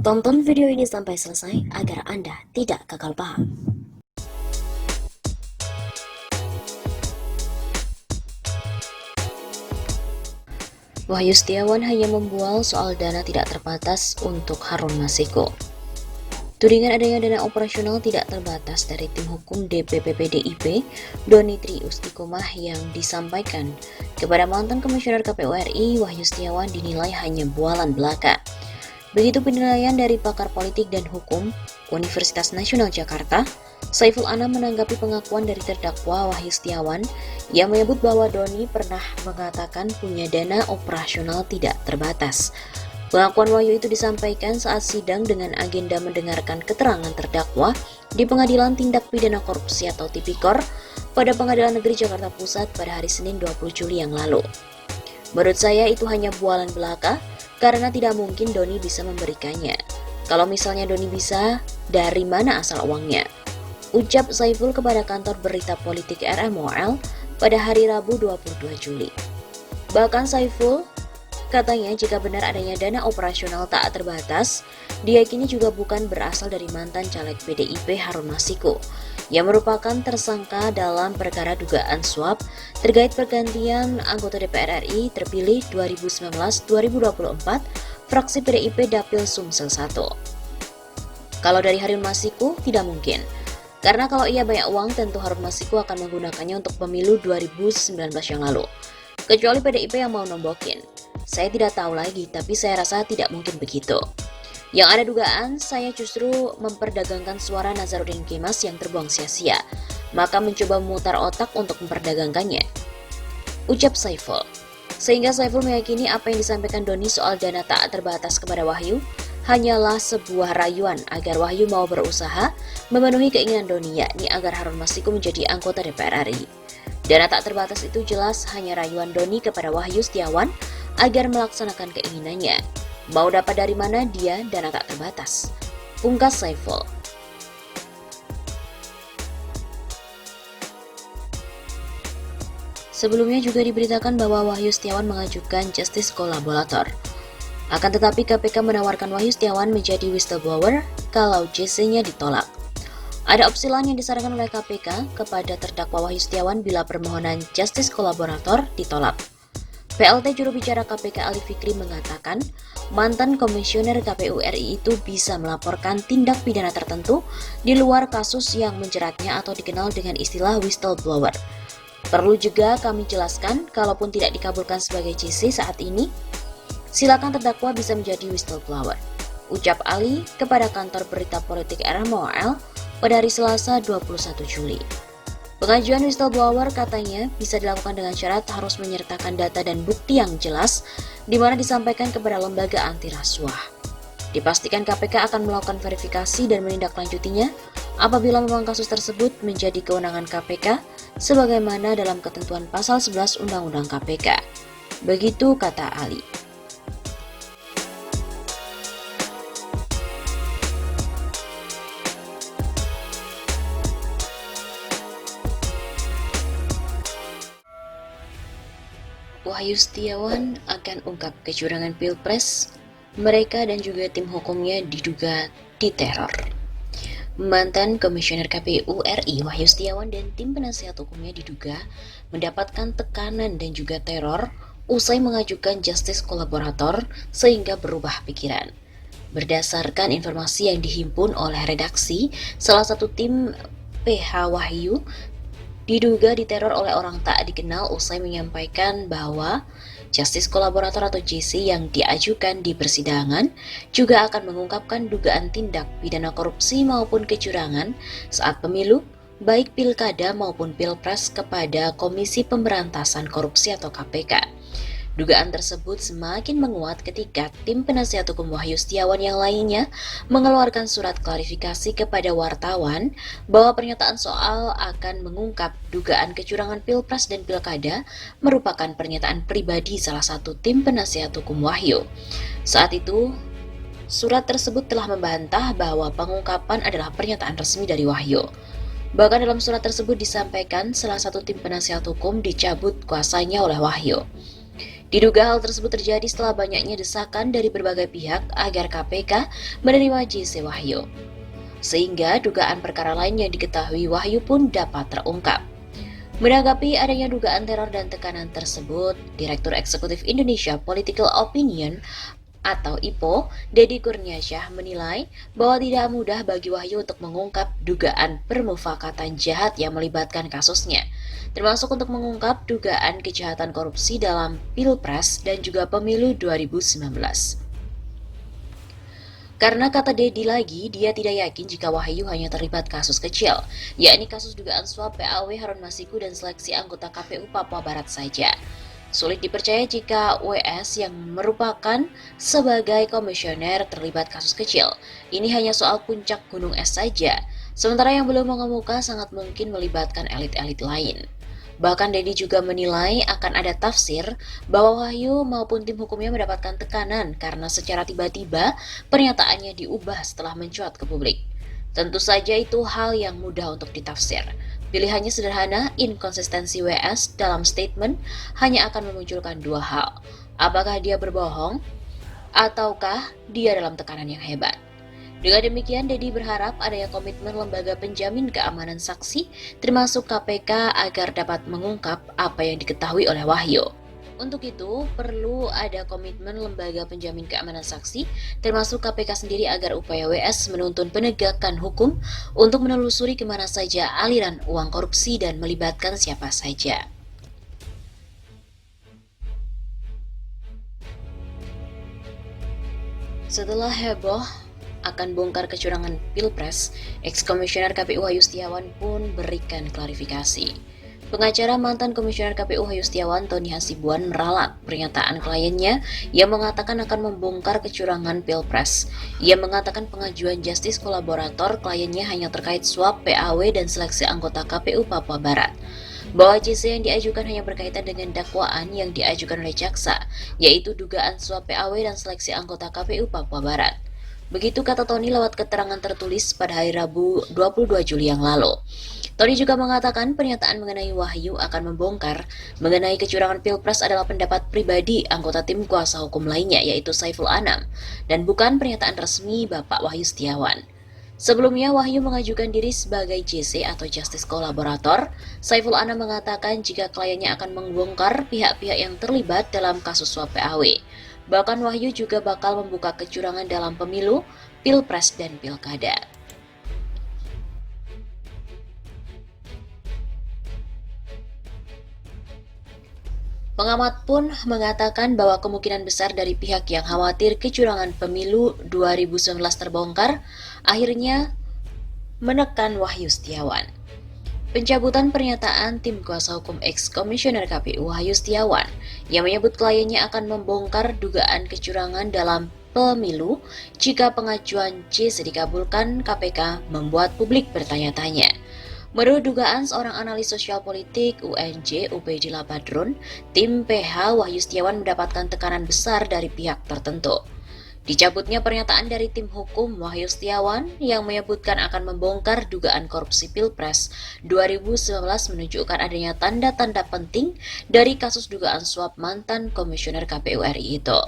Tonton video ini sampai selesai agar Anda tidak gagal paham. Wahyu Setiawan hanya membual soal dana tidak terbatas untuk Harun Masiku. Tudingan adanya dana operasional tidak terbatas dari tim hukum DPP PDIP, Doni Triustikomah yang disampaikan kepada mantan Komisioner KPU RI, Wahyu Setiawan dinilai hanya bualan belaka. Begitu penilaian dari pakar politik dan hukum Universitas Nasional Jakarta, Saiful Anam menanggapi pengakuan dari terdakwa Wahyu Setiawan yang menyebut bahwa Doni pernah mengatakan punya dana operasional tidak terbatas. Pengakuan Wahyu itu disampaikan saat sidang dengan agenda mendengarkan keterangan terdakwa di Pengadilan Tindak Pidana Korupsi atau Tipikor pada Pengadilan Negeri Jakarta Pusat pada hari Senin 20 Juli yang lalu. Menurut saya itu hanya bualan belaka karena tidak mungkin Doni bisa memberikannya. Kalau misalnya Doni bisa, dari mana asal uangnya? Ucap Saiful kepada kantor berita politik RMOL pada hari Rabu 22 Juli. Bahkan Saiful katanya jika benar adanya dana operasional tak terbatas, diyakini juga bukan berasal dari mantan caleg PDIP Harun Masiku, yang merupakan tersangka dalam perkara dugaan suap terkait pergantian anggota DPR RI terpilih 2019-2024 fraksi PDIP Dapil Sumsel 1. Kalau dari Harun Masiku, tidak mungkin. Karena kalau ia banyak uang, tentu Harun Masiku akan menggunakannya untuk pemilu 2019 yang lalu. Kecuali PDIP yang mau nombokin. Saya tidak tahu lagi, tapi saya rasa tidak mungkin begitu. Yang ada dugaan, saya justru memperdagangkan suara Nazarudin Kemas yang terbuang sia-sia, maka mencoba memutar otak untuk memperdagangkannya. Ucap Saiful. Sehingga Saiful meyakini apa yang disampaikan Doni soal dana tak terbatas kepada Wahyu hanyalah sebuah rayuan agar Wahyu mau berusaha memenuhi keinginan Doni, yakni agar Harun Masiku menjadi anggota DPR RI. Dana tak terbatas itu jelas hanya rayuan Doni kepada Wahyu Setiawan agar melaksanakan keinginannya. Mau dapat dari mana dia dana tak terbatas? Pungkas Saiful. Sebelumnya juga diberitakan bahwa Wahyu Setiawan mengajukan justice kolaborator. Akan tetapi KPK menawarkan Wahyu Setiawan menjadi whistleblower kalau JC-nya ditolak. Ada opsi lain yang disarankan oleh KPK kepada terdakwa Wahyu Setiawan bila permohonan justice kolaborator ditolak. PLT juru bicara KPK Ali Fikri mengatakan, mantan komisioner KPU RI itu bisa melaporkan tindak pidana tertentu di luar kasus yang menjeratnya atau dikenal dengan istilah whistleblower. Perlu juga kami jelaskan, kalaupun tidak dikabulkan sebagai JC saat ini, silakan terdakwa bisa menjadi whistleblower. Ucap Ali kepada kantor berita politik RMOL pada hari Selasa 21 Juli. Pengajuan whistleblower katanya bisa dilakukan dengan syarat harus menyertakan data dan bukti yang jelas di mana disampaikan kepada lembaga anti rasuah. Dipastikan KPK akan melakukan verifikasi dan menindaklanjutinya apabila memang kasus tersebut menjadi kewenangan KPK sebagaimana dalam ketentuan pasal 11 Undang-Undang KPK. Begitu kata Ali. Wahyu Setiawan akan ungkap kecurangan Pilpres, mereka dan juga tim hukumnya diduga diteror. Mantan Komisioner KPU RI Wahyu Setiawan dan tim penasihat hukumnya diduga mendapatkan tekanan dan juga teror usai mengajukan justice kolaborator sehingga berubah pikiran. Berdasarkan informasi yang dihimpun oleh redaksi, salah satu tim PH Wahyu diduga diteror oleh orang tak dikenal usai menyampaikan bahwa justice kolaborator atau JC yang diajukan di persidangan juga akan mengungkapkan dugaan tindak pidana korupsi maupun kecurangan saat pemilu, baik pilkada maupun pilpres kepada Komisi Pemberantasan Korupsi atau KPK. Dugaan tersebut semakin menguat ketika tim penasihat hukum Wahyu Setiawan yang lainnya mengeluarkan surat klarifikasi kepada wartawan bahwa pernyataan soal akan mengungkap dugaan kecurangan Pilpres dan Pilkada merupakan pernyataan pribadi salah satu tim penasihat hukum Wahyu. Saat itu, surat tersebut telah membantah bahwa pengungkapan adalah pernyataan resmi dari Wahyu. Bahkan dalam surat tersebut disampaikan salah satu tim penasihat hukum dicabut kuasanya oleh Wahyu. Diduga hal tersebut terjadi setelah banyaknya desakan dari berbagai pihak agar KPK menerima JC Wahyu, sehingga dugaan perkara lain yang diketahui Wahyu pun dapat terungkap. Menanggapi adanya dugaan teror dan tekanan tersebut, Direktur Eksekutif Indonesia Political Opinion atau IPO, Deddy Kurniasyah menilai bahwa tidak mudah bagi Wahyu untuk mengungkap dugaan permufakatan jahat yang melibatkan kasusnya, termasuk untuk mengungkap dugaan kejahatan korupsi dalam Pilpres dan juga Pemilu 2019. Karena kata Dedi lagi, dia tidak yakin jika Wahyu hanya terlibat kasus kecil, yakni kasus dugaan suap PAW Harun Masiku dan seleksi anggota KPU Papua Barat saja. Sulit dipercaya jika WS yang merupakan sebagai komisioner terlibat kasus kecil. Ini hanya soal puncak gunung es saja, sementara yang belum mengemuka sangat mungkin melibatkan elit-elit lain. Bahkan Dedi juga menilai akan ada tafsir bahwa Wahyu maupun tim hukumnya mendapatkan tekanan karena secara tiba-tiba pernyataannya diubah setelah mencuat ke publik. Tentu saja itu hal yang mudah untuk ditafsir. Pilihannya sederhana, inkonsistensi WS dalam statement hanya akan memunculkan dua hal. Apakah dia berbohong, ataukah dia dalam tekanan yang hebat? Dengan demikian, Dedi berharap adanya komitmen lembaga penjamin keamanan saksi, termasuk KPK, agar dapat mengungkap apa yang diketahui oleh Wahyu. Untuk itu, perlu ada komitmen lembaga penjamin keamanan saksi, termasuk KPK sendiri agar upaya WS menuntun penegakan hukum untuk menelusuri kemana saja aliran uang korupsi dan melibatkan siapa saja. Setelah heboh akan bongkar kecurangan Pilpres, ex-komisioner KPU Wahyu Setiawan pun berikan klarifikasi. Pengacara mantan komisioner KPU Wahyu Setiawan, Tony Hasibuan, meralat pernyataan kliennya yang mengatakan akan membongkar kecurangan Pilpres. Ia mengatakan pengajuan justice kolaborator kliennya hanya terkait suap PAW dan seleksi anggota KPU Papua Barat. Bahwa JC yang diajukan hanya berkaitan dengan dakwaan yang diajukan oleh jaksa, yaitu dugaan suap PAW dan seleksi anggota KPU Papua Barat. Begitu kata Tony lewat keterangan tertulis pada hari Rabu 22 Juli yang lalu. Tony juga mengatakan pernyataan mengenai Wahyu akan membongkar mengenai kecurangan Pilpres adalah pendapat pribadi anggota tim kuasa hukum lainnya, yaitu Saiful Anam, dan bukan pernyataan resmi Bapak Wahyu Setiawan. Sebelumnya, Wahyu mengajukan diri sebagai JC atau Justice Kolaborator. Saiful Anam mengatakan jika kliennya akan membongkar pihak-pihak yang terlibat dalam kasus suap PAW. Bahkan Wahyu juga bakal membuka kecurangan dalam pemilu, Pilpres, dan Pilkada. Pengamat pun mengatakan bahwa kemungkinan besar dari pihak yang khawatir kecurangan pemilu 2019 terbongkar, akhirnya menekan Wahyu Setiawan. Pencabutan pernyataan tim kuasa hukum ex-komisioner KPU Wahyu Setiawan yang menyebut kliennya akan membongkar dugaan kecurangan dalam pemilu jika pengajuan JC dikabulkan KPK membuat publik bertanya-tanya. Menurut dugaan seorang analis sosial politik UNJ Ubaidillah Badrun, tim PH Wahyu Setiawan mendapatkan tekanan besar dari pihak tertentu. Dicabutnya pernyataan dari tim hukum Wahyu Setiawan yang menyebutkan akan membongkar dugaan korupsi Pilpres 2019 menunjukkan adanya tanda-tanda penting dari kasus dugaan suap mantan komisioner KPU RI itu.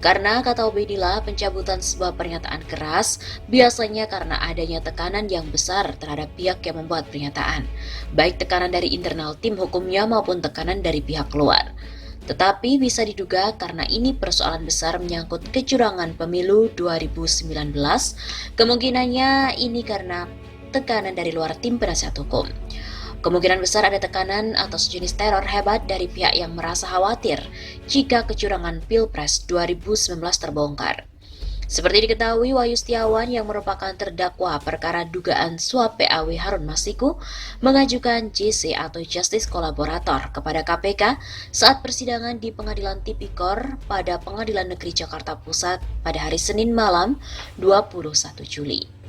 Karena kata Ubaidillah, pencabutan sebuah pernyataan keras biasanya karena adanya tekanan yang besar terhadap pihak yang membuat pernyataan, baik tekanan dari internal tim hukumnya maupun tekanan dari pihak luar. Tetapi bisa diduga karena ini persoalan besar menyangkut kecurangan pemilu 2019, kemungkinannya ini karena tekanan dari luar tim penasihat hukum. Kemungkinan besar ada tekanan atau sejenis teror hebat dari pihak yang merasa khawatir jika kecurangan Pilpres 2019 terbongkar. Seperti diketahui, Wahyu Setiawan yang merupakan terdakwa perkara dugaan suap PAW Harun Masiku mengajukan JC atau Justice Kolaborator kepada KPK saat persidangan di Pengadilan Tipikor pada Pengadilan Negeri Jakarta Pusat pada hari Senin malam 21 Juli.